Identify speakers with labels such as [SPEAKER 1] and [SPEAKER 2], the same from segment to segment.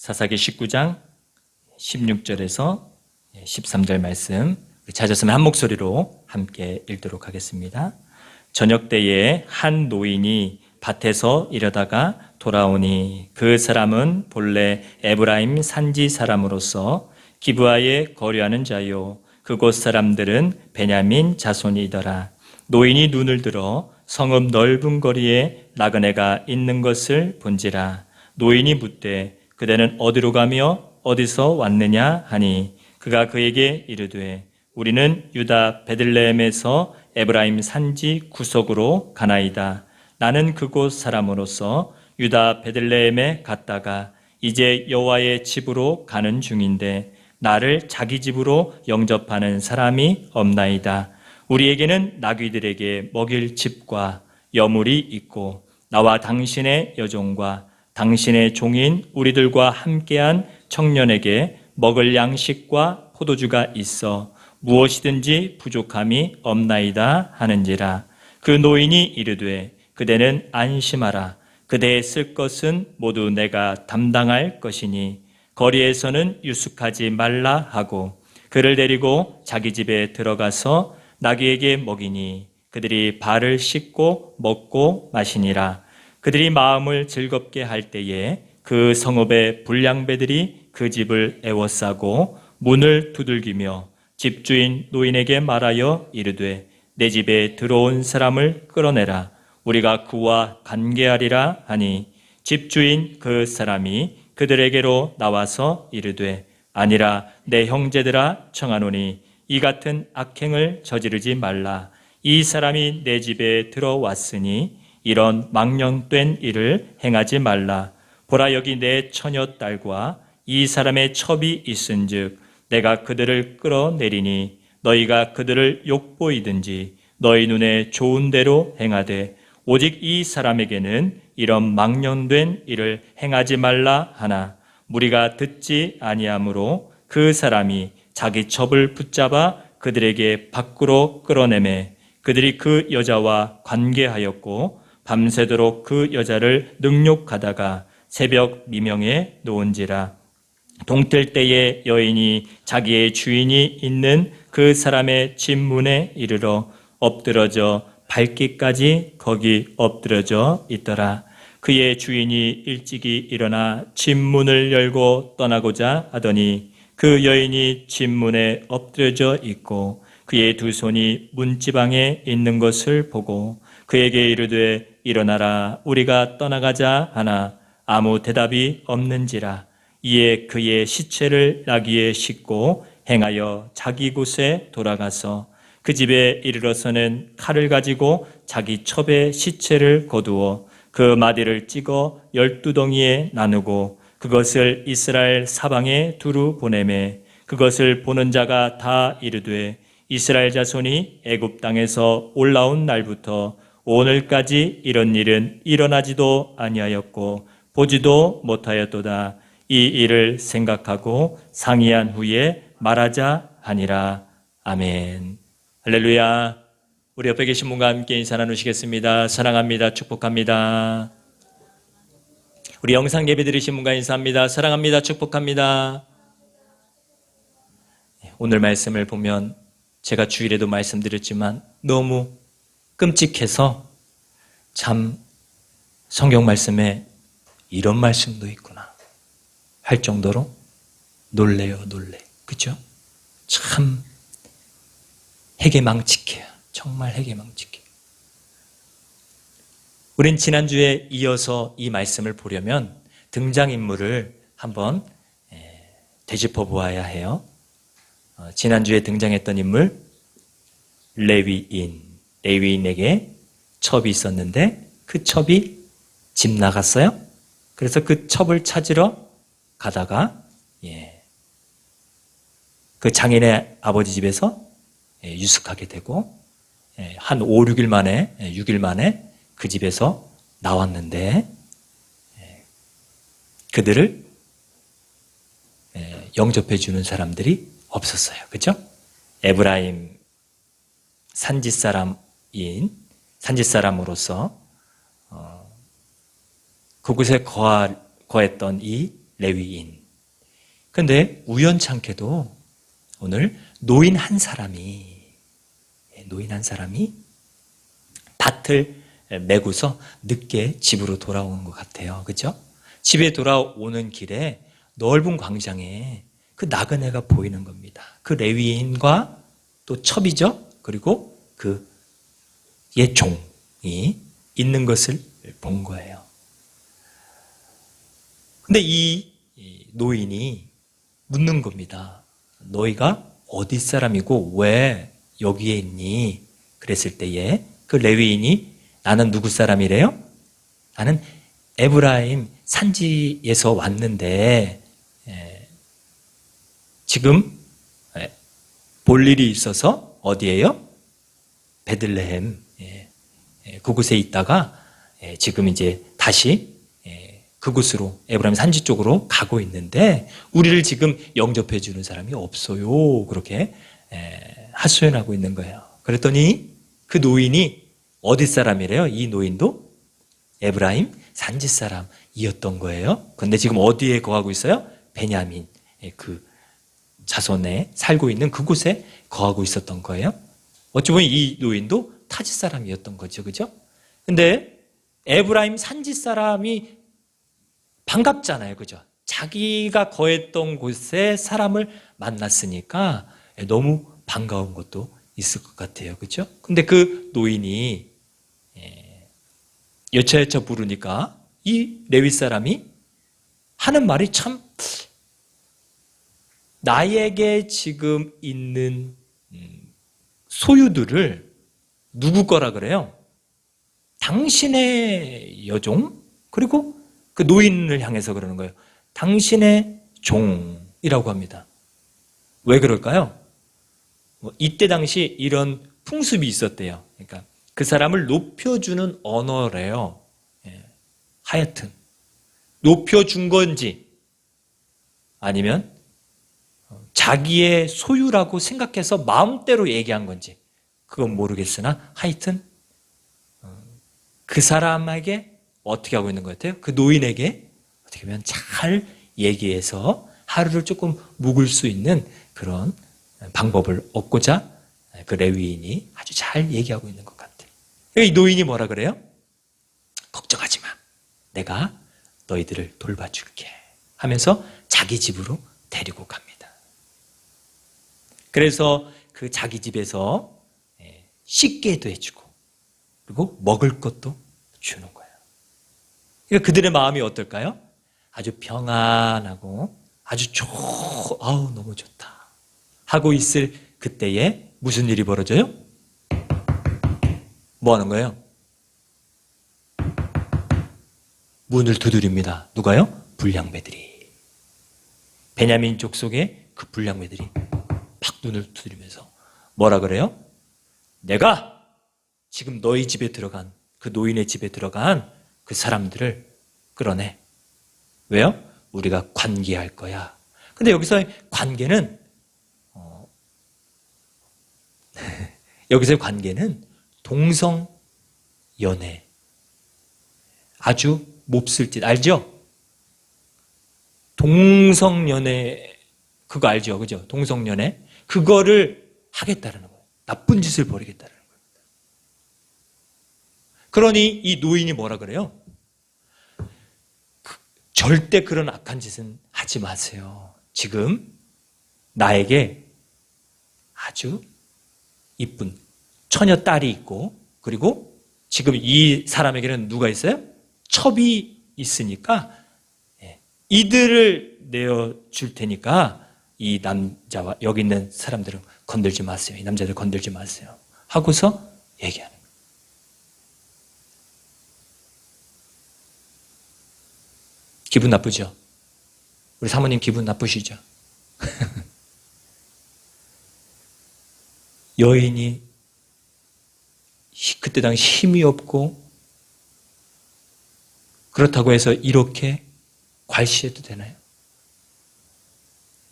[SPEAKER 1] 사사기 19장 16절에서 13절 말씀 찾았으면 한 목소리로 함께 읽도록 하겠습니다. 저녁 때에 한 노인이 밭에서 일하다가 돌아오니 그 사람은 본래 에브라임 산지 사람으로서 기브아에 거류하는 자요 그곳 사람들은 베냐민 자손이더라. 노인이 눈을 들어 성읍 넓은 거리에 나그네가 있는 것을 본지라. 노인이 묻되 그대는 어디로 가며 어디서 왔느냐 하니 그가 그에게 이르되 우리는 유다 베들레헴에서 에브라임 산지 구석으로 가나이다. 나는 그곳 사람으로서 유다 베들레헴에 갔다가 이제 여호와의 집으로 가는 중인데 나를 자기 집으로 영접하는 사람이 없나이다. 우리에게는 나귀들에게 먹일 집과 여물이 있고 나와 당신의 여종과 당신의 종인 우리들과 함께한 청년에게 먹을 양식과 포도주가 있어 무엇이든지 부족함이 없나이다 하는지라. 그 노인이 이르되 그대는 안심하라. 그대의 쓸 것은 모두 내가 담당할 것이니 거리에서는 유숙하지 말라 하고 그를 데리고 자기 집에 들어가서 나귀에게 먹이니 그들이 발을 씻고 먹고 마시니라. 그들이 마음을 즐겁게 할 때에 그 성읍의 불량배들이 그 집을 애워싸고 문을 두들기며 집주인 노인에게 말하여 이르되 내 집에 들어온 사람을 끌어내라. 우리가 그와 관계하리라 하니 집주인 그 사람이 그들에게로 나와서 이르되 아니라 내 형제들아 청하노니 이 같은 악행을 저지르지 말라. 이 사람이 내 집에 들어왔으니 이런 망령된 일을 행하지 말라. 보라 여기 내 처녀 딸과 이 사람의 첩이 있은즉 내가 그들을 끌어내리니 너희가 그들을 욕보이든지 너희 눈에 좋은 대로 행하되 오직 이 사람에게는 이런 망령된 일을 행하지 말라 하나 무리가 듣지 아니하므로 그 사람이 자기 첩을 붙잡아 그들에게 밖으로 끌어내매 그들이 그 여자와 관계하였고 밤새도록 그 여자를 능욕하다가 새벽 미명에 놓은지라. 동틀 때에 여인이 자기의 주인이 있는 그 사람의 집 문에 이르러 엎드러져 밟기까지 거기 엎드러져 있더라. 그의 주인이 일찍이 일어나 집 문을 열고 떠나고자 하더니 그 여인이 집 문에 엎드러져 있고 그의 두 손이 문지방에 있는 것을 보고 그에게 이르되 일어나라 우리가 떠나가자 하나 아무 대답이 없는지라. 이에 그의 시체를 나귀에 싣고 행하여 자기 곳에 돌아가서 그 집에 이르러서는 칼을 가지고 자기 첩의 시체를 거두어 그 마디를 찍어 12덩이에 나누고 그것을 이스라엘 사방에 두루 보내매 그것을 보는 자가 다 이르되 이스라엘 자손이 애굽 땅에서 올라온 날부터 오늘까지 이런 일은 일어나지도 아니하였고 보지도 못하였도다. 이 일을 생각하고 상의한 후에 말하자 하니라. 아멘. 할렐루야. 우리 옆에 계신 분과 함께 인사 나누시겠습니다. 사랑합니다. 축복합니다. 우리 영상 예배 드리신 분과 인사합니다. 사랑합니다. 축복합니다. 오늘 말씀을 보면 제가 주일에도 말씀드렸지만 너무 끔찍해서 참 성경 말씀에 이런 말씀도 있구나 할 정도로 놀래요. 그렇죠? 참 해괴망측해요. 정말 해괴망측해요. 우린 지난주에 이어서 이 말씀을 보려면 등장인물을 한번 되짚어 보아야 해요. 지난주에 등장했던 인물 레위인에게 첩이 있었는데 그 첩이 집 나갔어요. 그래서 그 첩을 찾으러 가다가 그 장인의 아버지 집에서 유숙하게 되고 한 6일 만에 그 집에서 나왔는데 그들을 영접해 주는 사람들이 없었어요. 그렇죠? 에브라임 산지 사람으로서 그곳에 거했던 이 레위인. 그런데 우연찮게도 오늘 노인 한 사람이 밭을 메고서 늦게 집으로 돌아오는 것 같아요. 그렇죠? 집에 돌아오는 길에 넓은 광장에 그 나그네가 보이는 겁니다. 그 레위인과 또 첩이죠. 그리고 그 옛 종이 있는 것을 본 거예요. 근데 이 노인이 묻는 겁니다. 너희가 어디 사람이고 왜 여기에 있니? 그랬을 때에 그 레위인이 나는 누구 사람이래요? 나는 에브라임 산지에서 왔는데 지금 볼 일이 있어서 어디예요? 베들레헴 그곳에 있다가 지금 이제 다시 그곳으로 에브라임 산지 쪽으로 가고 있는데 우리를 지금 영접해 주는 사람이 없어요. 그렇게 하소연하고 있는 거예요. 그랬더니 그 노인이 어디 사람이래요? 이 노인도 에브라임 산지 사람이었던 거예요. 그런데 지금 어디에 거하고 있어요? 베냐민 그 자손에 살고 있는 그곳에 거하고 있었던 거예요. 어찌 보면 이 노인도 타지 사람이었던 거죠. 그죠? 근데 에브라임 산지 사람이 반갑잖아요. 그죠? 자기가 거했던 곳에 사람을 만났으니까 너무 반가운 것도 있을 것 같아요. 그죠? 근데 그 노인이 여차여차 부르니까 이 레위 사람이 하는 말이 참 나에게 지금 있는 소유들을 누구 거라 그래요? 당신의 여종 그리고 그 노인을 향해서 그러는 거예요. 당신의 종이라고 합니다. 왜 그럴까요? 이때 당시 이런 풍습이 있었대요. 그러니까 그 사람을 높여주는 언어래요. 하여튼 높여준 건지 아니면 자기의 소유라고 생각해서 마음대로 얘기한 건지 그건 모르겠으나 하여튼 그 사람에게 어떻게 하고 있는 것 같아요? 그 노인에게 어떻게 보면 잘 얘기해서 하루를 조금 묵을 수 있는 그런 방법을 얻고자 그 레위인이 아주 잘 얘기하고 있는 것 같아요. 이 노인이 뭐라 그래요? 걱정하지 마. 내가 너희들을 돌봐줄게 하면서 자기 집으로 데리고 갑니다. 그래서 그 자기 집에서 씻게도 해주고 그리고 먹을 것도 주는 거예요. 그러니까 그들의 마음이 어떨까요? 아주 평안하고 아주 아우 너무 좋다 하고 있을 그때에 무슨 일이 벌어져요? 뭐 하는 거예요? 문을 두드립니다. 누가요? 불량배들이. 베냐민 족속의 그 불량배들이 막 눈을 두드리면서 뭐라 그래요? 내가 지금 너희 집에 들어간 그 노인의 집에 들어간 그 사람들을 끌어내. 왜요? 우리가 관계할 거야. 근데 여기서 관계는 여기서의 관계는 동성 연애. 아주 몹쓸 짓 알죠? 동성 연애 그거 알죠? 그죠? 동성 연애 그거를 하겠다는 거예요. 나쁜 짓을 벌이겠다는 거예요. 그러니 이 노인이 뭐라 그래요? 절대 그런 악한 짓은 하지 마세요. 지금 나에게 아주 이쁜 처녀 딸이 있고 그리고 지금 이 사람에게는 누가 있어요? 첩이 있으니까 이들을 내어줄 테니까 이 남자와 여기 있는 사람들은 건들지 마세요. 이 남자들 건들지 마세요. 하고서 얘기하는 거예요. 기분 나쁘죠? 우리 사모님 기분 나쁘시죠? 여인이 그때 당시 힘이 없고 그렇다고 해서 이렇게 괄시해도 되나요?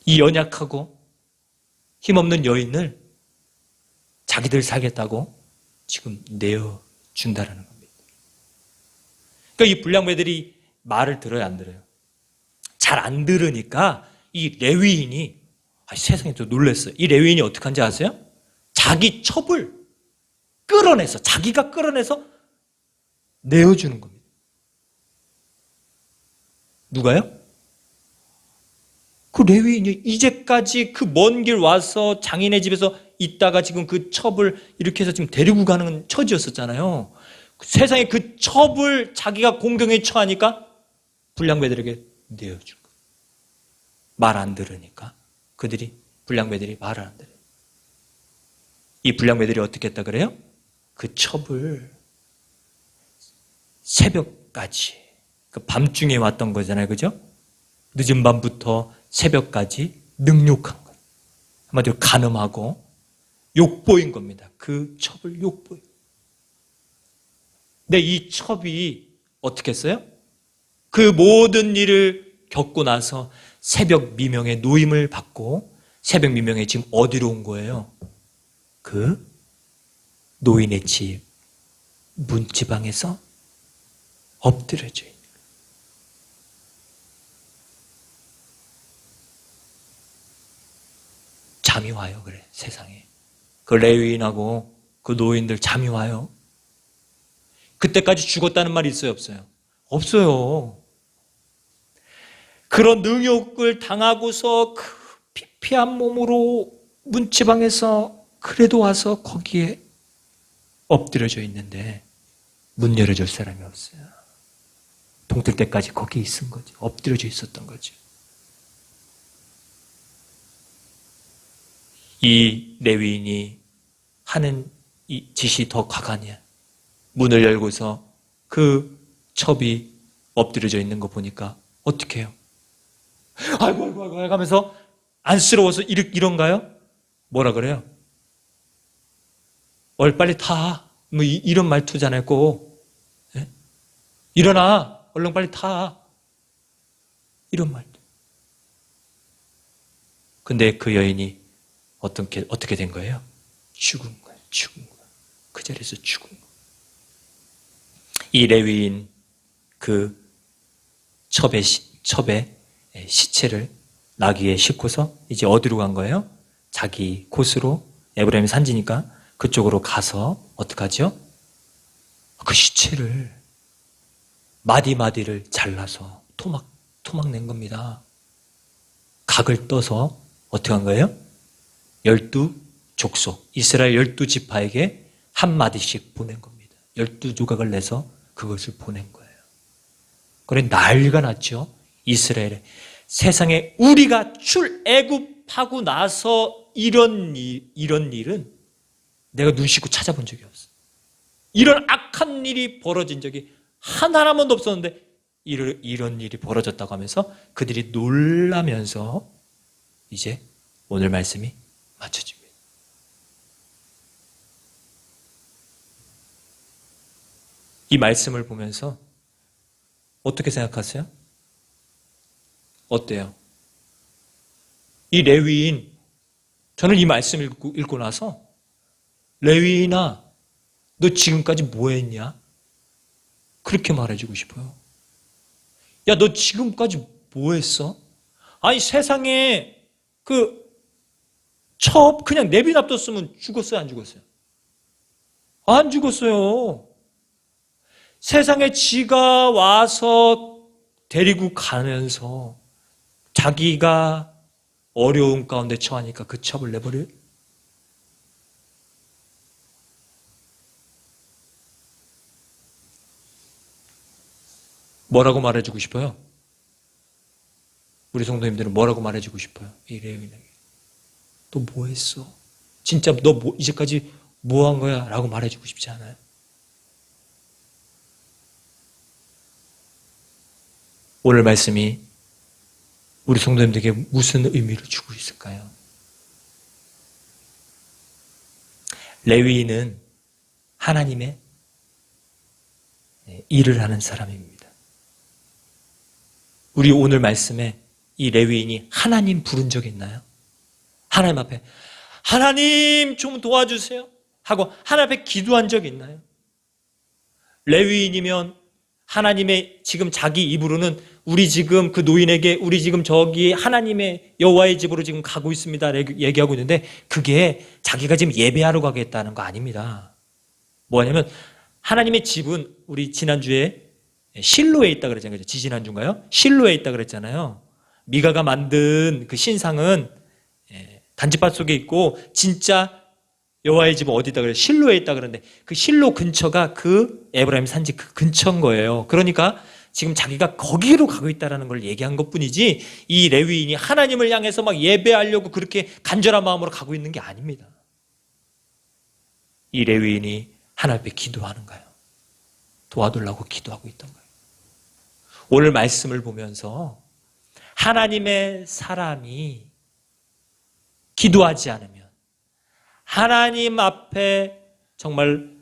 [SPEAKER 1] 이 연약하고 힘없는 여인을 자기들 살겠다고 지금 내어준다는 겁니다. 그러니까 이 불량배들이 말을 들어요, 안 들어요? 잘 안 들으니까 이 레위인이 세상에 또 놀랐어요. 이 레위인이 어떻게 한지 아세요? 자기 첩을 끌어내서 자기가 끌어내서 내어주는 겁니다. 누가요? 그 레위인이 이제까지 그 먼 길 와서 장인의 집에서 있다가 지금 그 첩을 이렇게 해서 지금 데리고 가는 처지였었잖아요. 세상에 그 첩을 자기가 공경에 처하니까 불량배들에게 내어준 거예요. 말 안 들으니까 불량배들이 말을 안 들어요. 이 불량배들이 어떻게 했다 그래요? 그 첩을 새벽까지, 그 밤중에 왔던 거잖아요, 그죠? 늦은 밤부터 새벽까지 능욕한 거예요. 한마디로 간음하고 욕보인 겁니다. 그 첩을 욕보인. 근데 이 첩이 어떻게 했어요? 그 모든 일을 겪고 나서 새벽 미명에 노임을 받고 새벽 미명에 지금 어디로 온 거예요? 그 노인의 집 문지방에서 엎드려져 있는 거예요. 잠이 와요, 그래, 세상에. 그 레위인하고 그 노인들 잠이 와요. 그때까지 죽었다는 말이 있어요, 없어요? 없어요. 그런 능욕을 당하고서 그 피폐한 몸으로 문지방에서 그래도 와서 거기에 엎드려져 있는데 문 열어줄 사람이 없어요. 동틀 때까지 거기에 있은 거죠. 엎드려져 있었던 거죠. 이 레위인이 하는 이 짓이 더 가관이야. 문을 열고서 그 첩이 엎드려져 있는 거 보니까 어떻게 해요? 아이고 하면서 안쓰러워서 이런가요? 뭐라 그래요? 빨리 타. 뭐 이런 말투잖아요, 꼭. 네? 일어나. 얼른 빨리 타. 이런 말투. 근데 그 여인이 어떻게 된 거예요? 죽은 거예요. 그 자리에서 죽은 거예요. 이 레위인 그 첩의 시체를 나귀에 싣고서 이제 어디로 간 거예요? 자기 곳으로, 에브라임 산지니까 그쪽으로 가서 어떡하죠? 그 시체를 마디마디를 잘라서 토막 낸 겁니다. 각을 떠서 어떻게 한 거예요? 12족속, 이스라엘 12지파에게 한 마디씩 보낸 겁니다. 12조각을 내서 그것을 보낸 거예요. 그래 난리가 났죠. 이스라엘에. 세상에 우리가 출애굽하고 나서 이런 일은 내가 눈 씻고 찾아본 적이 없어. 이런 악한 일이 벌어진 적이 한 번도 없었는데 이런 일이 벌어졌다고 하면서 그들이 놀라면서 이제 오늘 말씀이 맞춰집니다. 이 말씀을 보면서 어떻게 생각하세요? 어때요? 이 레위인, 저는 이 말씀을 읽고 나서 레위인아, 너 지금까지 뭐 했냐? 그렇게 말해주고 싶어요. 야, 너 지금까지 뭐 했어? 아니, 세상에 첩 그냥 내비놔뒀으면 죽었어요, 안 죽었어요? 안 죽었어요. 세상에 지가 와서 데리고 가면서 자기가 어려움 가운데 처하니까 그 첩을 내버려요? 뭐라고 말해주고 싶어요? 우리 성도님들은 뭐라고 말해주고 싶어요? 이 레위인에게. 너 뭐 했어? 진짜 너 이제까지 뭐 한 거야? 라고 말해주고 싶지 않아요? 오늘 말씀이 우리 성도님들에게 무슨 의미를 주고 있을까요? 레위인은 하나님의 일을 하는 사람입니다. 우리 오늘 말씀에 이 레위인이 하나님 부른 적 있나요? 하나님 앞에 하나님 좀 도와주세요 하고 하나님 앞에 기도한 적 있나요? 레위인이면 하나님의 지금 자기 입으로는 우리 지금 그 노인에게 우리 지금 저기 하나님의 여호와의 집으로 지금 가고 있습니다 얘기하고 있는데 그게 자기가 지금 예배하러 가겠다는 거 아닙니다. 뭐냐면 하나님의 집은 우리 지난주에 실로에 있다 그랬잖아요. 지지난주인가요? 실로에 있다 그랬잖아요. 미가가 만든 그 신상은 단지밭 속에 있고 진짜 여호와의 집은 어디 있다 그래요? 실로에 있다 그러는데 그 실로 근처가 그 에브라임 산지 그 근처인 거예요. 그러니까 지금 자기가 거기로 가고 있다는 걸 얘기한 것뿐이지 이 레위인이 하나님을 향해서 막 예배하려고 그렇게 간절한 마음으로 가고 있는 게 아닙니다. 이 레위인이 하나님 앞에 기도하는 거예요. 도와달라고 기도하고 있던 거예요. 오늘 말씀을 보면서 하나님의 사람이 기도하지 않으면 하나님 앞에 정말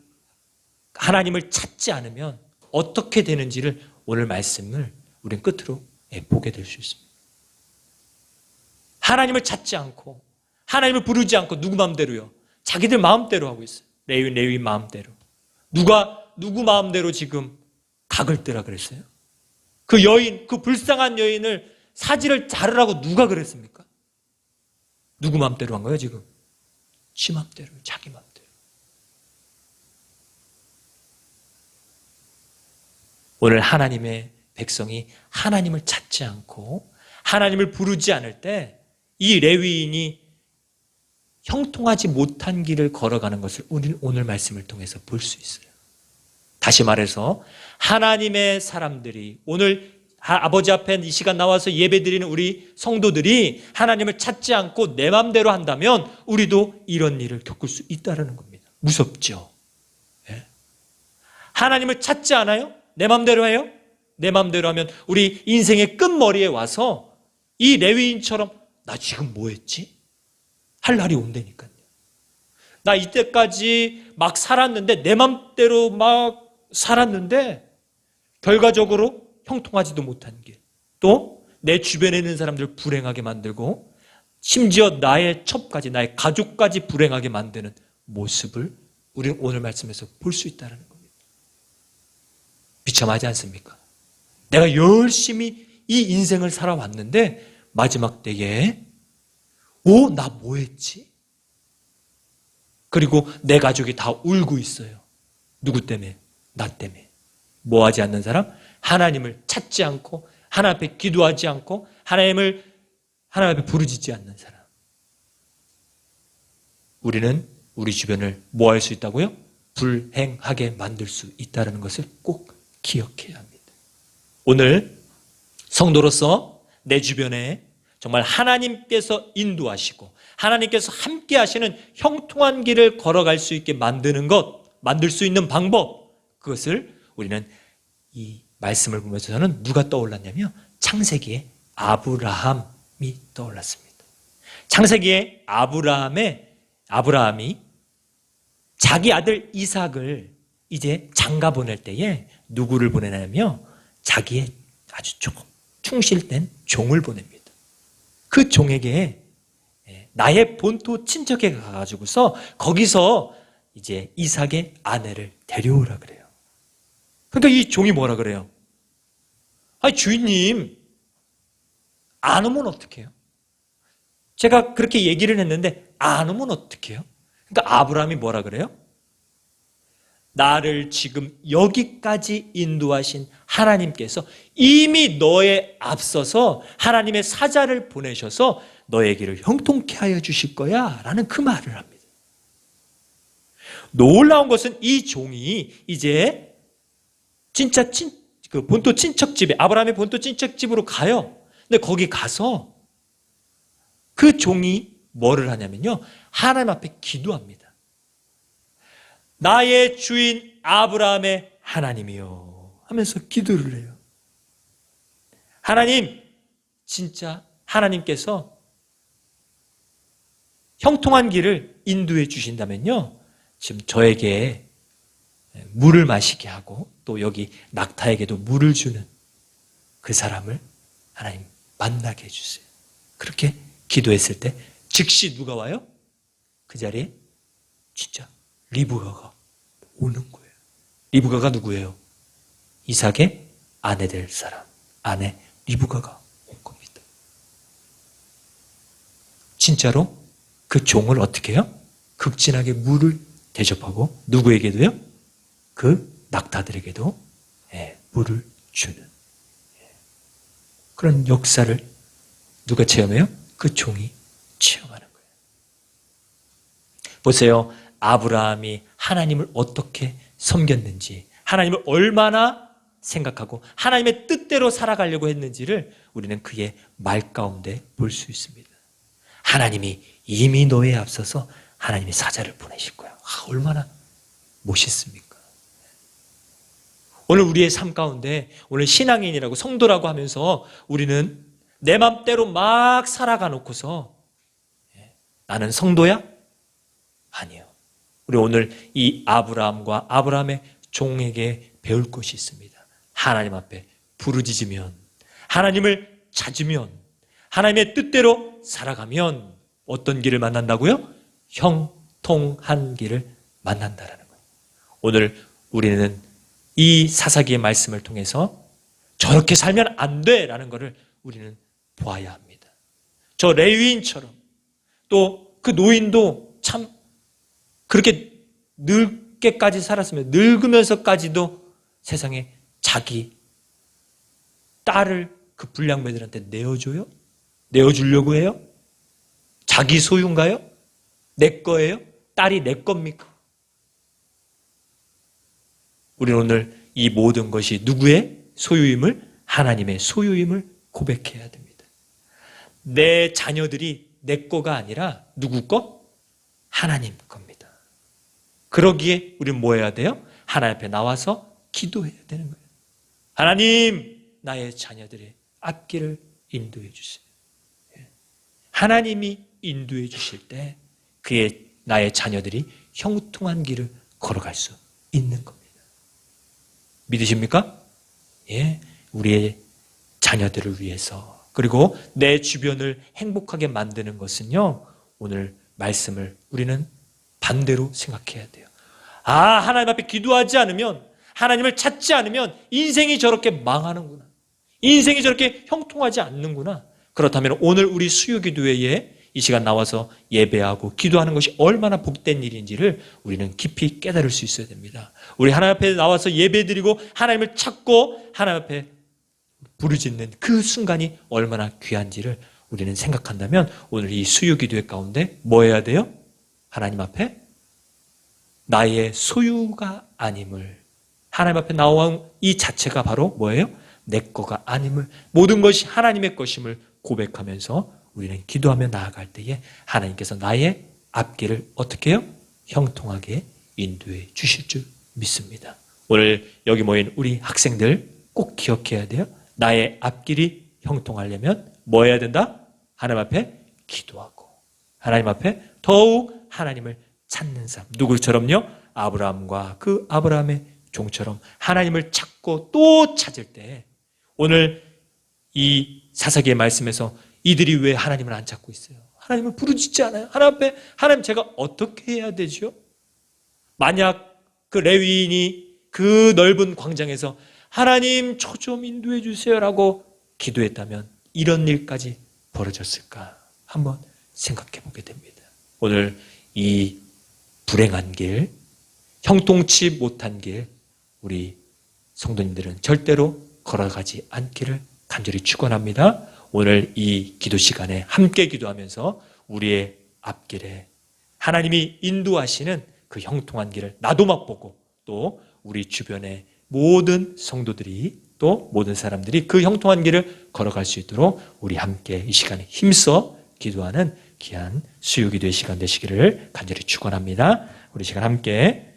[SPEAKER 1] 하나님을 찾지 않으면 어떻게 되는지를 오늘 말씀을 우리는 끝으로 보게 될 수 있습니다. 하나님을 찾지 않고 하나님을 부르지 않고 누구 마음대로요? 자기들 마음대로 하고 있어요. 레위 마음대로. 누구 마음대로 지금 각을 뜨라 그랬어요? 그 여인, 그 불쌍한 여인을 사지를 자르라고 누가 그랬습니까? 누구 마음대로 한 거예요 지금? 지 마음대로, 자기 마음대로. 오늘 하나님의 백성이 하나님을 찾지 않고 하나님을 부르지 않을 때 이 레위인이 형통하지 못한 길을 걸어가는 것을 우리는 오늘 말씀을 통해서 볼 수 있어요. 다시 말해서 하나님의 사람들이 오늘 아버지 앞에 이 시간 나와서 예배드리는 우리 성도들이 하나님을 찾지 않고 내 마음대로 한다면 우리도 이런 일을 겪을 수 있다는 겁니다. 무섭죠? 네? 하나님을 찾지 않아요? 내 마음대로 해요? 내 마음대로 하면 우리 인생의 끝머리에 와서 이 레위인처럼 나 지금 뭐 했지? 할 날이 온다니까요. 나 이때까지 막 살았는데 내 마음대로 막 살았는데 결과적으로 형통하지도 못한 길, 또 내 주변에 있는 사람들을 불행하게 만들고 심지어 나의 첩까지 나의 가족까지 불행하게 만드는 모습을 우리는 오늘 말씀에서 볼 수 있다는 겁니다. 비참하지 않습니까? 내가 열심히 이 인생을 살아왔는데 마지막 때에 나 뭐 했지? 그리고 내 가족이 다 울고 있어요. 누구 때문에? 나 때문에. 뭐 하지 않는 사람? 하나님을 찾지 않고 하나님 앞에 기도하지 않고 하나님 앞에 부르짖지 않는 사람. 우리는 우리 주변을 뭐 할 수 있다고요? 불행하게 만들 수 있다는 것을 꼭 기억해야 합니다. 오늘 성도로서 내 주변에 정말 하나님께서 인도하시고 하나님께서 함께 하시는 형통한 길을 걸어갈 수 있게 만드는 것, 만들 수 있는 방법, 그것을 우리는 이 말씀을 보면서 저는 누가 떠올랐냐면 창세기의 아브라함이 떠올랐습니다. 창세기의 아브라함이 자기 아들 이삭을 이제 장가 보낼 때에 누구를 보내냐면 자기의 아주 충실된 종을 보냅니다. 그 종에게 나의 본토 친척에 가가지고서 거기서 이제 이삭의 아내를 데려오라 그래요. 그러니까 이 종이 뭐라 그래요? 아니 주인님 안 오면 어떡해요? 제가 그렇게 얘기를 했는데 안 오면 어떡해요? 그러니까 아브라함이 뭐라 그래요? 나를 지금 여기까지 인도하신 하나님께서 이미 너에 앞서서 하나님의 사자를 보내셔서 너의 길을 형통케 하여 주실 거야 라는 그 말을 합니다. 놀라운 것은 이 종이 이제 진짜 그 본토 친척집에 아브라함의 본토 친척집으로 가요. 근데 거기 가서 그 종이 뭐를 하냐면요. 하나님 앞에 기도합니다. 나의 주인 아브라함의 하나님이요 하면서 기도를 해요. 하나님, 진짜 하나님께서 형통한 길을 인도해 주신다면요. 지금 저에게 물을 마시게 하고 또 여기 낙타에게도 물을 주는 그 사람을 하나님 만나게 해주세요. 그렇게 기도했을 때 즉시 누가 와요? 그 자리에 진짜 리브가가 오는 거예요. 리브가가 누구예요? 이삭의 아내 될 사람, 아내 리브가가 온 겁니다. 진짜로 그 종을 어떻게 해요? 극진하게 물을 대접하고 누구에게도요? 그 낙타들에게도 물을 주는 그런 역사를 누가 체험해요? 그 종이 체험하는 거예요. 보세요. 아브라함이 하나님을 어떻게 섬겼는지, 하나님을 얼마나 생각하고 하나님의 뜻대로 살아가려고 했는지를 우리는 그의 말 가운데 볼 수 있습니다. 하나님이 이미 너에 앞서서 하나님의 사자를 보내실 거야. 얼마나 멋있습니까? 오늘 우리의 삶 가운데 오늘 신앙인이라고 성도라고 하면서 우리는 내 맘대로 막 살아가 놓고서 나는 성도야? 아니요. 우리 오늘 이 아브라함과 아브라함의 종에게 배울 것이 있습니다. 하나님 앞에 부르짖으면, 하나님을 찾으면, 하나님의 뜻대로 살아가면 어떤 길을 만난다고요? 형통한 길을 만난다라는 거예요. 오늘 우리는 이 사사기의 말씀을 통해서 저렇게 살면 안 돼라는 것을 우리는 보아야 합니다. 저 레위인처럼 또 그 노인도 참 그렇게 늙게까지 살았으면 늙으면서까지도 세상에 자기 딸을 그 불량배들한테 내어줘요? 내어주려고 해요? 자기 소유인가요? 내 거예요? 딸이 내 겁니까? 우리는 오늘 이 모든 것이 누구의 소유임을? 하나님의 소유임을 고백해야 됩니다. 내 자녀들이 내 거가 아니라 누구 거? 하나님 겁니다. 그러기에 우리는 뭐 해야 돼요? 하나님 앞에 나와서 기도해야 되는 거예요. 하나님, 나의 자녀들의 앞길을 인도해 주세요. 하나님이 인도해 주실 때 나의 자녀들이 형통한 길을 걸어갈 수 있는 겁니다. 믿으십니까? 예, 우리의 자녀들을 위해서 그리고 내 주변을 행복하게 만드는 것은요, 오늘 말씀을 우리는 반대로 생각해야 돼요. 하나님 앞에 기도하지 않으면, 하나님을 찾지 않으면 인생이 저렇게 망하는구나. 인생이 저렇게 형통하지 않는구나. 그렇다면 오늘 우리 수요기도회에 이 시간 나와서 예배하고 기도하는 것이 얼마나 복된 일인지를 우리는 깊이 깨달을 수 있어야 됩니다. 우리 하나님 앞에 나와서 예배드리고 하나님을 찾고 하나님 앞에 부르짖는 그 순간이 얼마나 귀한지를 우리는 생각한다면 오늘 이 수요기도회 가운데 뭐 해야 돼요? 하나님 앞에 나의 소유가 아님을, 하나님 앞에 나온 이 자체가 바로 뭐예요? 내 거가 아님을, 모든 것이 하나님의 것임을 고백하면서 우리는 기도하며 나아갈 때에 하나님께서 나의 앞길을 어떻게 해요? 형통하게 인도해 주실 줄 믿습니다. 오늘 여기 모인 우리 학생들 꼭 기억해야 돼요. 나의 앞길이 형통하려면 뭐 해야 된다? 하나님 앞에 기도하고 하나님 앞에 더욱 하나님을 찾는 삶. 누구처럼요? 아브라함과 그 아브라함의 종처럼 하나님을 찾고 또 찾을 때 오늘 이 사사기의 말씀에서 이들이 왜 하나님을 안 찾고 있어요? 하나님을 부르짖지 않아요? 하나님 앞에 하나님 제가 어떻게 해야 되죠? 만약 그 레위인이 그 넓은 광장에서 하나님 저 좀 인도해 주세요라고 기도했다면 이런 일까지 벌어졌을까? 한번 생각해 보게 됩니다. 오늘 이 불행한 길, 형통치 못한 길 우리 성도님들은 절대로 걸어가지 않기를 간절히 축원합니다. 오늘 이 기도 시간에 함께 기도하면서 우리의 앞길에 하나님이 인도하시는 그 형통한 길을 나도 맛보고 또 우리 주변의 모든 성도들이 또 모든 사람들이 그 형통한 길을 걸어갈 수 있도록 우리 함께 이 시간에 힘써 기도하는 귀한 수요기도의 시간 되시기를 간절히 축원합니다. 우리 시간 함께